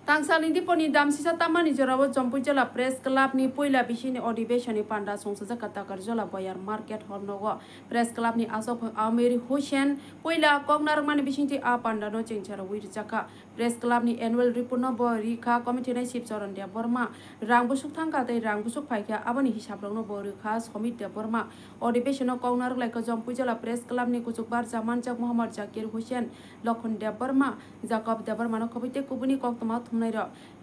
Tangsalin di poni dam sisa tamani jorawo jompui jala press club ni poila bisini अधिवेशन ni panda songsa kata karjola bayar market hall nogo press club ni asok Amir Hussein poila kognar mani bisini a panda no cengcara wir jaka press club ni annual report no bori kha committee na sip joron dia borma rang busuk thangka tai rang busuk paikya abani hisab no bori kha komit dia borma अधिवेशन no kognar lai ka jompui jala press club ni kusuk bar zaman jak Muhammad Zakir Hussein Lokhon dia borma Jakob dia borma no kobite kubuni koktama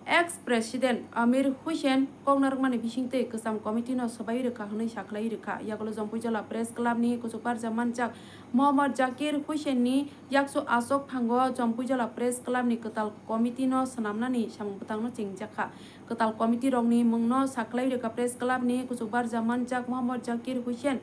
ex president Amir Hussein kognar mani bisingte kesam committee no sabai rekha hunai saklai rekha yagolo jompui jala press club ni kusupar zaman jak Muhammad Zakir Hussein ni yakso asok phango jompui jala press club ni ketal committee no sanamna ni samung petang no cengjakha ketal committee rong ni mungno saklai rekha press club ni kusupar zaman jak Muhammad Zakir Hussein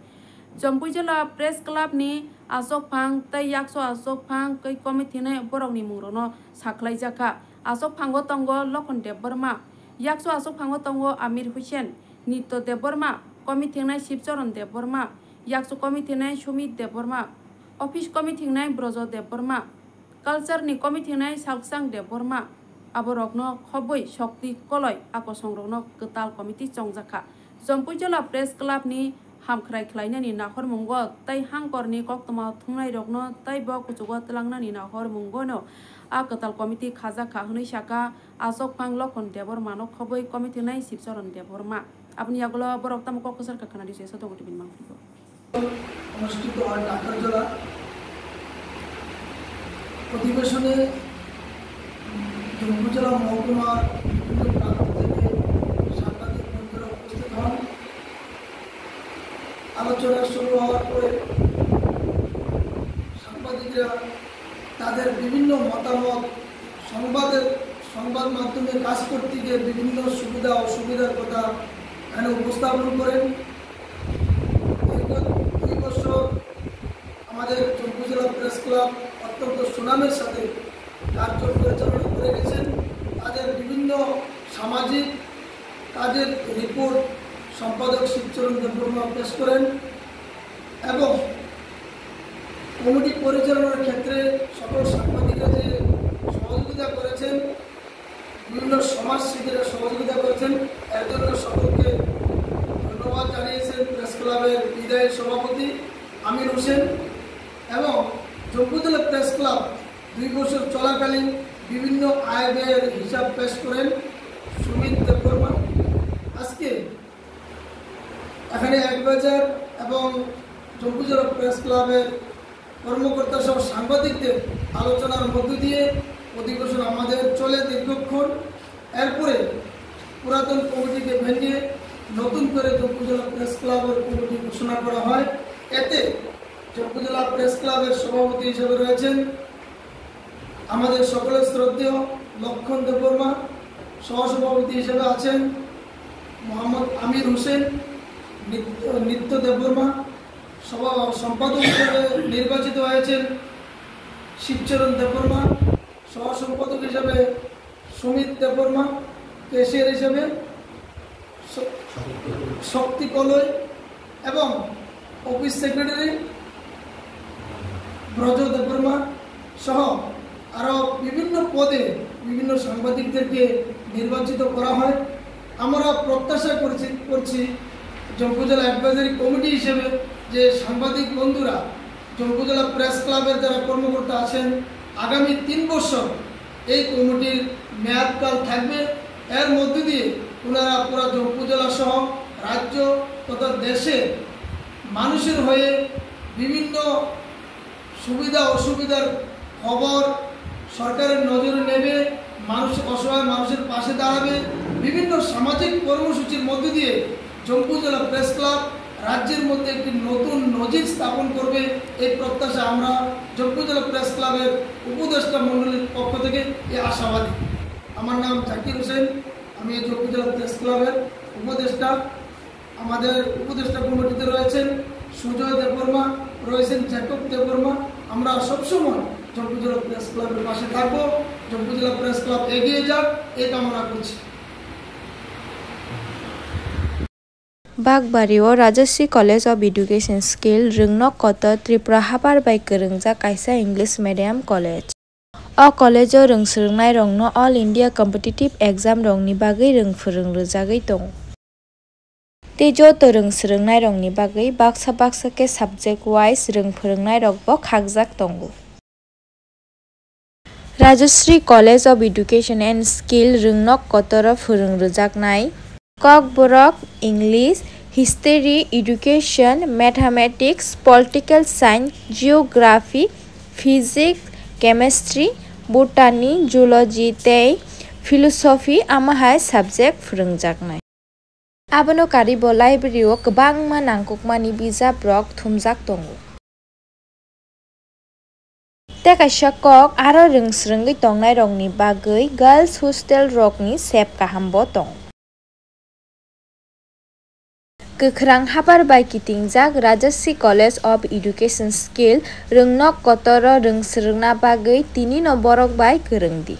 jompui jala press club ni asok phang tai yakso asok phang kai committee ne borok ni mungrono saklai jakha asok phango tongo Lokhon Deb Burma yakso asok phango tongo Amir Hussein Nitto Deb Burma committee nai Sipcharan Deb Burma yakso committee nai Sumit Deb Burma office committee nai Brojo Deb Burma culture ni committee nai Salksang Deb Burma aborokno khoboi shokti koloi akosongrokno ketal committee chongjaka jompui jala press club ni hamkhrai khlainani nakhor mungo tai hangkor ni koktoma thungnai rokno tai bo kuchugo tlangnani nakhor mungo no a ketal committee khaja khahunai saka asok phang Lokhon Deb Burma no khoboi committee nai Sipcharan Deb Burma apni agolo borok tam kokosar kakhana dise sato goti bin mangfigo অনুষ্ঠিত হয় ঢাকার জেলা অধিবেশনে উপজেলা মহকুমার বিভিন্ন প্রান্ত থেকে সাংবাদিক বন্ধুরা উপস্থিত হন আলোচনা শুরু হওয়ার পরে সাংবাদিকরা তাদের বিভিন্ন মতামত সংবাদ মাধ্যমে কাজ করতে গিয়ে বিভিন্ন সুবিধা অসুবিধার কথা এখানে উপস্থাপন করেন আমাদের উপজেলা প্রেস ক্লাব অত্যন্ত সুনামের সাথে কার্য পরিচালনা করে গেছেন তাদের বিভিন্ন সামাজিক কাজের রিপোর্ট সম্পাদক শিবচরণ দেব বর্মা পেশ করেন এবং কমিটি পরিচালনার ক্ষেত্রে সকল সাংবাদিকরা যে সহযোগিতা করেছেন বিভিন্ন সমাজসেবীরা সহযোগিতা করেছেন এর জন্য সকলকে ধন্যবাদ জানিয়েছেন প্রেস ক্লাবের বিদায়ী সভাপতি আমির হোসেন এবং উপজেলা প্রেস ক্লাব 2 বছর চলাকালীন বিভিন্ন আয় ব্যয়ের হিসাব পেশ করেন সুমিত দেব বর্মা আজকে এখানে একবাজার এবং উপজেলা প্রেস ক্লাবের কর্মকর্তা সহ সাংবাদিকদের আলোচনার মধ্য দিয়ে অধিবেশন আমাদের চলে দীর্ঘক্ষণ এরপরে পুরাতন কমিটিকে ভেঙে নতুন করে উপজেলা প্রেস ক্লাবের কমিটি ঘোষণা করা হয় এতে উপজেলা প্রেস ক্লাবের সভাপতি হিসেবে রয়েছেন আমাদের সকলের শ্রদ্ধেয় লক্ষণ দেব বর্মা সহসভাপতি হিসেবে আছেন মোহাম্মদ আমির হোসেন নিত্য দেব বর্মা সম্পাদক হিসেবে নির্বাচিত হয়েছেন শিবচরণ দেব বর্মা সহসম্পাদক হিসেবে সুমিত দেব বর্মা ক্যাশিয়ার হিসেবে শক্তি কলই এবং অফিস সেক্রেটারি ব্রজ দেব বর্মা সহ আরও বিভিন্ন পদে বিভিন্ন সাংবাদিকদেরকে নির্বাচিত করা হয় আমরা প্রত্যাশা করছি উপজেলা অ্যাডভাইজারি কমিটি হিসেবে যে সাংবাদিক বন্ধুরা উপজেলা প্রেস ক্লাবের যারা কর্মকর্তা আছেন আগামী 3 বছর এই কমিটির মেয়াদকাল থাকবে এর মধ্য দিয়ে ওনারা পুরা উপজেলা সহ রাজ্য তথা দেশে মানুষের হয়ে বিভিন্ন সুবিধা অসুবিধার খবর সরকারের নজরে নেবে মানুষ অসহায় মানুষের পাশে দাঁড়াবে বিভিন্ন সামাজিক কর্মসূচির মধ্য দিয়ে উপজেলা প্রেস ক্লাব রাজ্যের মধ্যে একটি নতুন নজির স্থাপন করবে এই প্রত্যাশা আমরা উপজেলা প্রেস ক্লাবের উপদেষ্টা মণ্ডলীর পক্ষ থেকে এই আশাবাদী আমার নাম জাকির হোসেন আমি উপজেলা প্রেস ক্লাবের উপদেষ্টা আমাদের উপদেষ্টা কমিটিতে রয়েছেন সুজয় দেব বর্মা রয়েছেন জ্যাকব দেব বর্মা আমরা সবসময় উপজেলা প্রেস ক্লাবের পাশে থাকবো উপজেলা প্রেস ক্লাব এগিয়ে যাক এই কামনা করছি Bagbariwo Rajashri College of Education Skill Rungno Koto Tripura Habar by Kerengja Kaisa English Medium College O college o rongsrwngnai rokno All India Competitive Exam rokni bagui rongphorung rwjagui tongo. Tei joto rongsrwngnai rokni bagui baksa baksa ke subject wise rongphorungnai rok bo khagjak tongo. Rajashree College of Education and Skill rwngnok kotoro phorung rwjaknai kok borok English, History, Education, Mathematics, Political Science, Geography, Physics, Chemistry, Botany, Zoology tei Philosophy amahai subject phorungjaknai. Abono karibo library o kwbangma nangkukmani bijap rok thumjak tongo. Tei kaisa kok aro rongsrwngui tongnai rokni bagui girls hostel rokni sep kaham bo tongo. Kwkhrang habar bai kitingjak Rajashree College of Education Skill rwngnok kotoro rongsrwngna bagui tini no borok bai kwrwngdi.